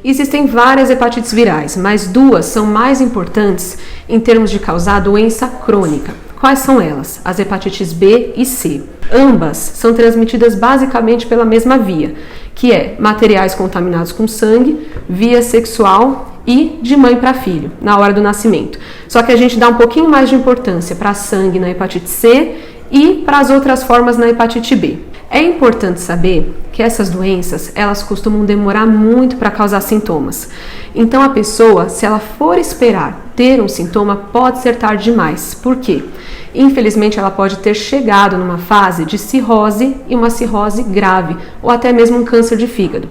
Existem várias hepatites virais, mas duas são mais importantes em termos de causar doença crônica. Quais são elas? As hepatites B e C. Ambas são transmitidas basicamente pela mesma via, que é materiais contaminados com sangue, via sexual e de mãe para filho, na hora do nascimento. Só que a gente dá um pouquinho mais de importância para sangue na hepatite C e para as outras formas na hepatite B. É importante saber que essas doenças, elas costumam demorar muito para causar sintomas. Então a pessoa, se ela for esperar ter um sintoma, pode ser tarde demais. Por quê? Infelizmente ela pode ter chegado numa fase de cirrose e uma cirrose grave, ou até mesmo um câncer de fígado.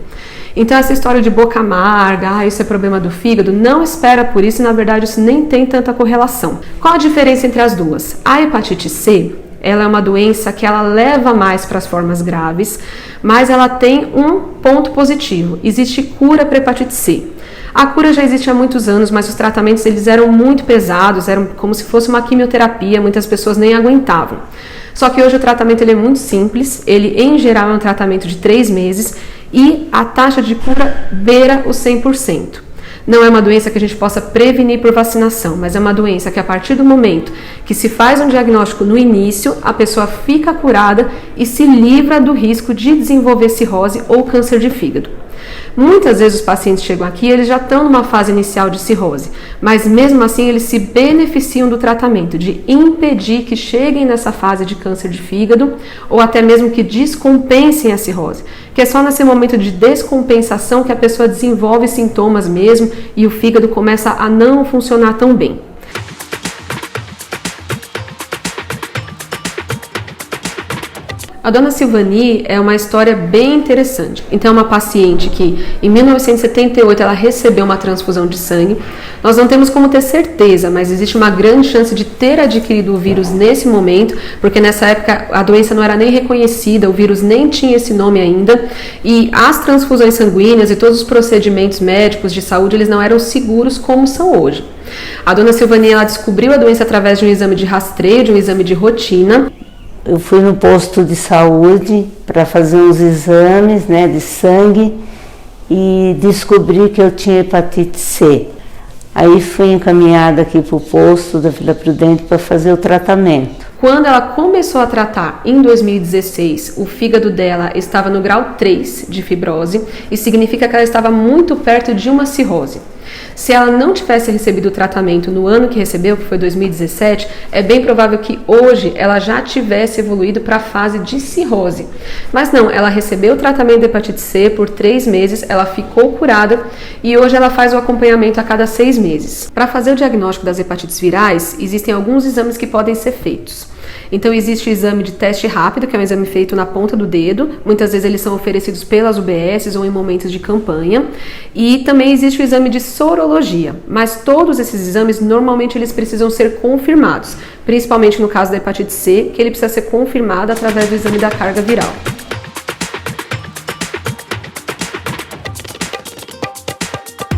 Então essa história de boca amarga, isso é problema do fígado, não espera por isso e na verdade isso nem tem tanta correlação. Qual a diferença entre as duas? A hepatite C, ela é uma doença que ela leva mais para as formas graves, mas ela tem um ponto positivo. Existe cura para hepatite C. A cura já existe há muitos anos, mas os tratamentos eles eram muito pesados, eram como se fosse uma quimioterapia, muitas pessoas nem aguentavam. Só que hoje o tratamento ele é muito simples, ele em geral é um tratamento de 3 meses e a taxa de cura beira os 100%. Não é uma doença que a gente possa prevenir por vacinação, mas é uma doença que a partir do momento que se faz um diagnóstico no início, a pessoa fica curada e se livra do risco de desenvolver cirrose ou câncer de fígado. Muitas vezes os pacientes chegam aqui e eles já estão numa fase inicial de cirrose, mas mesmo assim eles se beneficiam do tratamento, de impedir que cheguem nessa fase de câncer de fígado ou até mesmo que descompensem a cirrose, que é só nesse momento de descompensação que a pessoa desenvolve sintomas mesmo e o fígado começa a não funcionar tão bem. A dona Silvani é uma história bem interessante. Então é uma paciente que em 1978 ela recebeu uma transfusão de sangue. Nós não temos como ter certeza, mas existe uma grande chance de ter adquirido o vírus nesse momento, porque nessa época a doença não era nem reconhecida, o vírus nem tinha esse nome ainda, e as transfusões sanguíneas e todos os procedimentos médicos de saúde, eles não eram seguros como são hoje. A dona Silvani ela descobriu a doença através de um exame de rastreio, de um exame de rotina. Eu fui no posto de saúde para fazer uns exames, de sangue e descobri que eu tinha hepatite C. Aí fui encaminhada aqui para o posto da Vila Prudente para fazer o tratamento. Quando ela começou a tratar, em 2016, o fígado dela estava no grau 3 de fibrose e significa que ela estava muito perto de uma cirrose. Se ela não tivesse recebido o tratamento no ano que recebeu, que foi 2017, é bem provável que hoje ela já tivesse evoluído para a fase de cirrose. Mas não, ela recebeu o tratamento de hepatite C por 3 meses, ela ficou curada e hoje ela faz o acompanhamento a cada 6 meses. Para fazer o diagnóstico das hepatites virais, existem alguns exames que podem ser feitos. Então existe o exame de teste rápido, que é um exame feito na ponta do dedo, muitas vezes eles são oferecidos pelas UBSs ou em momentos de campanha, e também existe o exame de sorologia, mas todos esses exames normalmente eles precisam ser confirmados, principalmente no caso da hepatite C, que ele precisa ser confirmado através do exame da carga viral.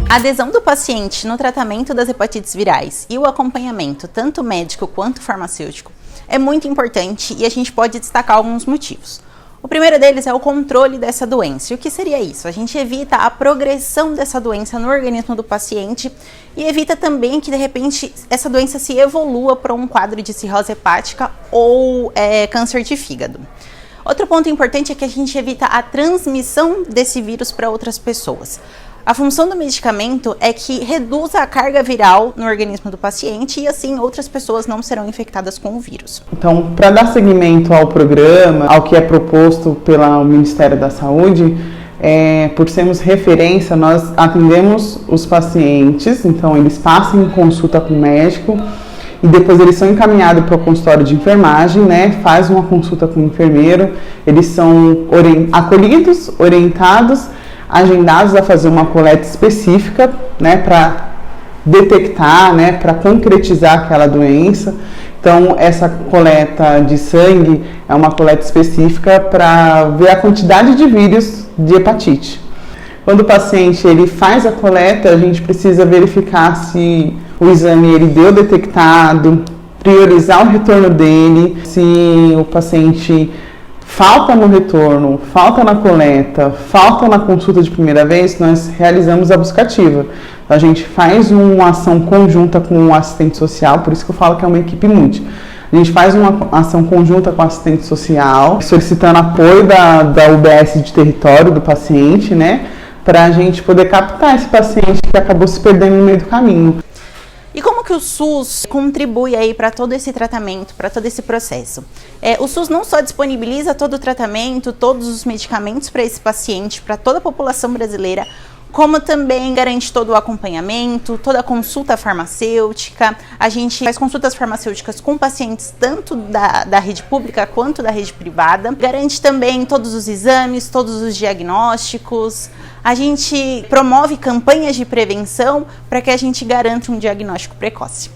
A adesão do paciente no tratamento das hepatites virais e o acompanhamento, tanto médico quanto farmacêutico, é muito importante e a gente pode destacar alguns motivos. O primeiro deles é o controle dessa doença. E o que seria isso? A gente evita a progressão dessa doença no organismo do paciente e evita também que, de repente, essa doença se evolua para um quadro de cirrose hepática ou câncer de fígado. Outro ponto importante é que a gente evita a transmissão desse vírus para outras pessoas. A função do medicamento é que reduza a carga viral no organismo do paciente e assim outras pessoas não serão infectadas com o vírus. Então, para dar seguimento ao programa, ao que é proposto pelo Ministério da Saúde, por sermos referência, nós atendemos os pacientes, então eles passam em consulta com o médico e depois eles são encaminhados para o consultório de enfermagem, faz uma consulta com o enfermeiro, eles são acolhidos, orientados, agendados a fazer uma coleta específica, para detectar, para concretizar aquela doença. Então, essa coleta de sangue é uma coleta específica para ver a quantidade de vírus de hepatite. Quando o paciente ele faz a coleta, a gente precisa verificar se o exame ele deu detectado, priorizar o retorno dele. Se o paciente falta no retorno, falta na coleta, falta na consulta de primeira vez, nós realizamos a buscativa. A gente faz uma ação conjunta com o assistente social, por isso que eu falo que é uma equipe multi. A gente faz uma ação conjunta com o assistente social, solicitando apoio da UBS de território do paciente, né? Para a gente poder captar esse paciente que acabou se perdendo no meio do caminho. E como que o SUS contribui aí para todo esse tratamento, para todo esse processo? O SUS não só disponibiliza todo o tratamento, todos os medicamentos para esse paciente, para toda a população brasileira, como também garante todo o acompanhamento, toda a consulta farmacêutica. A gente faz consultas farmacêuticas com pacientes tanto da rede pública quanto da rede privada. Garante também todos os exames, todos os diagnósticos. A gente promove campanhas de prevenção para que a gente garanta um diagnóstico precoce.